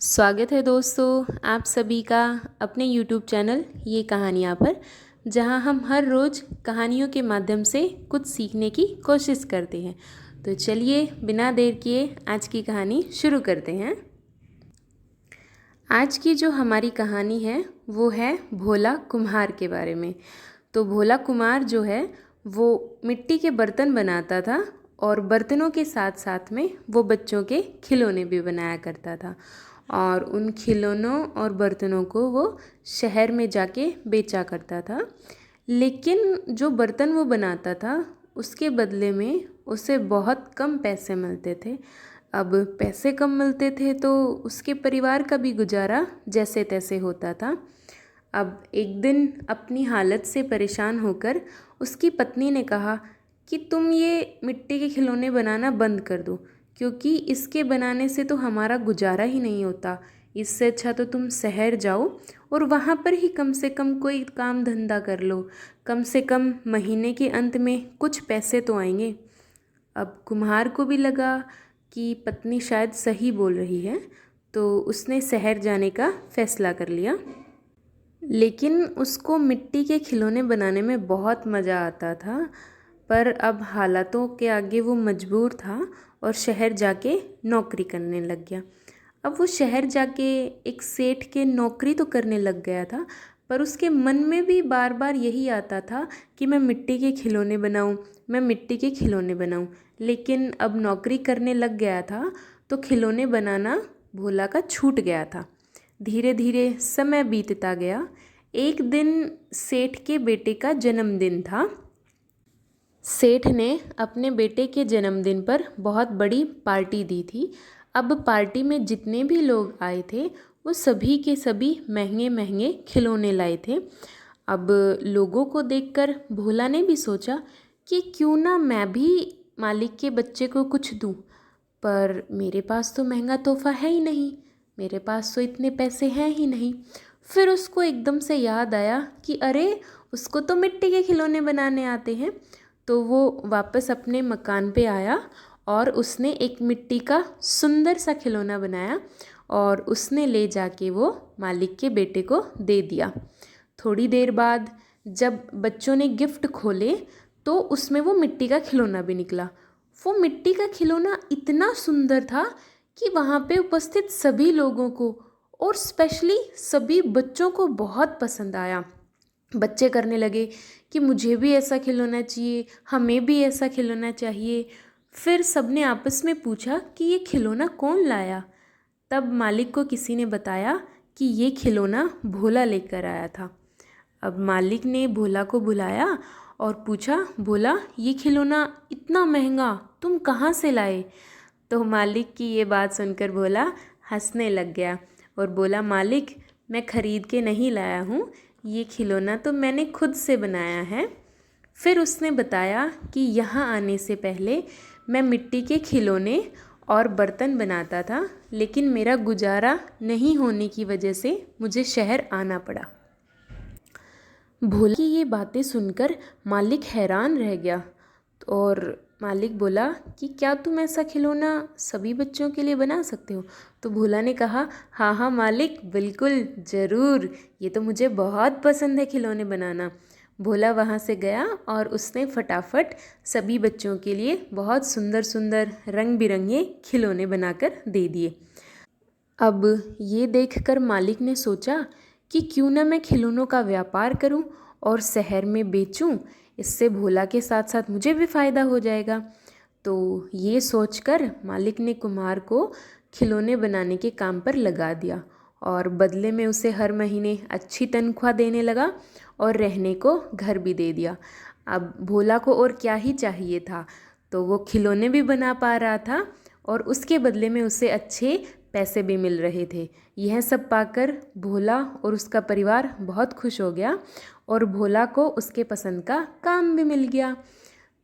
स्वागत है दोस्तों आप सभी का अपने YouTube चैनल ये कहानियाँ पर, जहाँ हम हर रोज़ कहानियों के माध्यम से कुछ सीखने की कोशिश करते हैं। तो चलिए बिना देर किए आज की कहानी शुरू करते हैं। आज की जो हमारी कहानी है वो है भोला कुम्हार के बारे में। तो भोला कुम्हार जो है वो मिट्टी के बर्तन बनाता था और बर्तनों के साथ साथ में वो बच्चों के खिलौने भी बनाया करता था और उन खिलौनों और बर्तनों को वो शहर में जाके बेचा करता था। लेकिन जो बर्तन वो बनाता था उसके बदले में उसे बहुत कम पैसे मिलते थे। अब पैसे कम मिलते थे तो उसके परिवार का भी गुजारा जैसे तैसे होता था। अब एक दिन अपनी हालत से परेशान होकर उसकी पत्नी ने कहा कि तुम ये मिट्टी के खिलौने बनाना बंद कर दो, क्योंकि इसके बनाने से तो हमारा गुजारा ही नहीं होता। इससे अच्छा तो तुम शहर जाओ और वहाँ पर ही कम से कम कोई काम धंधा कर लो, कम से कम महीने के अंत में कुछ पैसे तो आएंगे। अब कुम्हार को भी लगा कि पत्नी शायद सही बोल रही है, तो उसने शहर जाने का फैसला कर लिया। लेकिन उसको मिट्टी के खिलौने बनाने में बहुत मज़ा आता था, पर अब हालातों के आगे वो मजबूर था और शहर जाके नौकरी करने लग गया। अब वो शहर जाके एक सेठ के नौकरी तो करने लग गया था, पर उसके मन में भी बार बार यही आता था कि मैं मिट्टी के खिलौने बनाऊं, मैं मिट्टी के खिलौने बनाऊं। लेकिन अब नौकरी करने लग गया था तो खिलौने बनाना भोला का छूट गया था। धीरे धीरे समय बीतता गया। एक दिन सेठ के बेटे का जन्मदिन था। सेठ ने अपने बेटे के जन्मदिन पर बहुत बड़ी पार्टी दी थी। अब पार्टी में जितने भी लोग आए थे वो सभी के सभी महंगे महंगे खिलौने लाए थे। अब लोगों को देखकर भोला ने भी सोचा कि क्यों ना मैं भी मालिक के बच्चे को कुछ दूं, पर मेरे पास तो महंगा तोहफा है ही नहीं, मेरे पास तो इतने पैसे हैं ही नहीं। फिर उसको एकदम से याद आया कि अरे, उसको तो मिट्टी के खिलौने बनाने आते हैं। तो वो वापस अपने मकान पे आया और उसने एक मिट्टी का सुंदर सा खिलौना बनाया और उसने ले जाके वो मालिक के बेटे को दे दिया। थोड़ी देर बाद जब बच्चों ने गिफ्ट खोले तो उसमें वो मिट्टी का खिलौना भी निकला। वो मिट्टी का खिलौना इतना सुंदर था कि वहाँ पे उपस्थित सभी लोगों को और स्पेशली सभी बच्चों को बहुत पसंद आया। बच्चे करने लगे कि मुझे भी ऐसा खिलौना चाहिए, हमें भी ऐसा खिलौना चाहिए। फिर सबने आपस में पूछा कि ये खिलौना कौन लाया। तब मालिक को किसी ने बताया कि ये खिलौना भोला लेकर आया था। अब मालिक ने भोला को बुलाया और पूछा, भोला ये खिलौना इतना महंगा तुम कहाँ से लाए? तो मालिक की ये बात सुनकर भोला हंसने लग गया और बोला, मालिक मैं खरीद के नहीं लाया हूँ, ये खिलौना तो मैंने खुद से बनाया है। फिर उसने बताया कि यहाँ आने से पहले मैं मिट्टी के खिलौने और बर्तन बनाता था, लेकिन मेरा गुजारा नहीं होने की वजह से मुझे शहर आना पड़ा। भोला की ये बातें सुनकर मालिक हैरान रह गया और मालिक बोला कि क्या तुम ऐसा खिलौना सभी बच्चों के लिए बना सकते हो? तो भोला ने कहा, हाँ हाँ मालिक, बिल्कुल ज़रूर, ये तो मुझे बहुत पसंद है खिलौने बनाना। भोला वहाँ से गया और उसने फटाफट सभी बच्चों के लिए बहुत सुंदर सुंदर रंग बिरंगे खिलौने बनाकर दे दिए। अब ये देखकर मालिक ने सोचा कि क्यों ना मैं खिलौनों का व्यापार करूं और शहर में बेचूं, इससे भोला के साथ साथ मुझे भी फ़ायदा हो जाएगा। तो ये सोचकर मालिक ने कुम्हार को खिलौने बनाने के काम पर लगा दिया और बदले में उसे हर महीने अच्छी तनख्वाह देने लगा और रहने को घर भी दे दिया। अब भोला को और क्या ही चाहिए था, तो वो खिलौने भी बना पा रहा था और उसके बदले में उसे अच्छे पैसे भी मिल रहे थे। यह सब पाकर भोला और उसका परिवार बहुत खुश हो गया और भोला को उसके पसंद का काम भी मिल गया।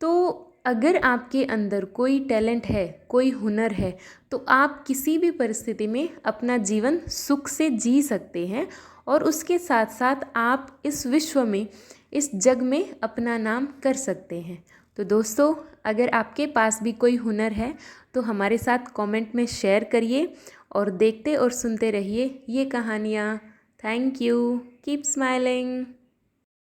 तो अगर आपके अंदर कोई टैलेंट है, कोई हुनर है, तो आप किसी भी परिस्थिति में अपना जीवन सुख से जी सकते हैं और उसके साथ साथ आप इस विश्व में, इस जग में अपना नाम कर सकते हैं। तो दोस्तों, अगर आपके पास भी कोई हुनर है तो हमारे साथ कमेंट में शेयर करिए और देखते और सुनते रहिए ये कहानियाँ। Thank you. Keep smiling.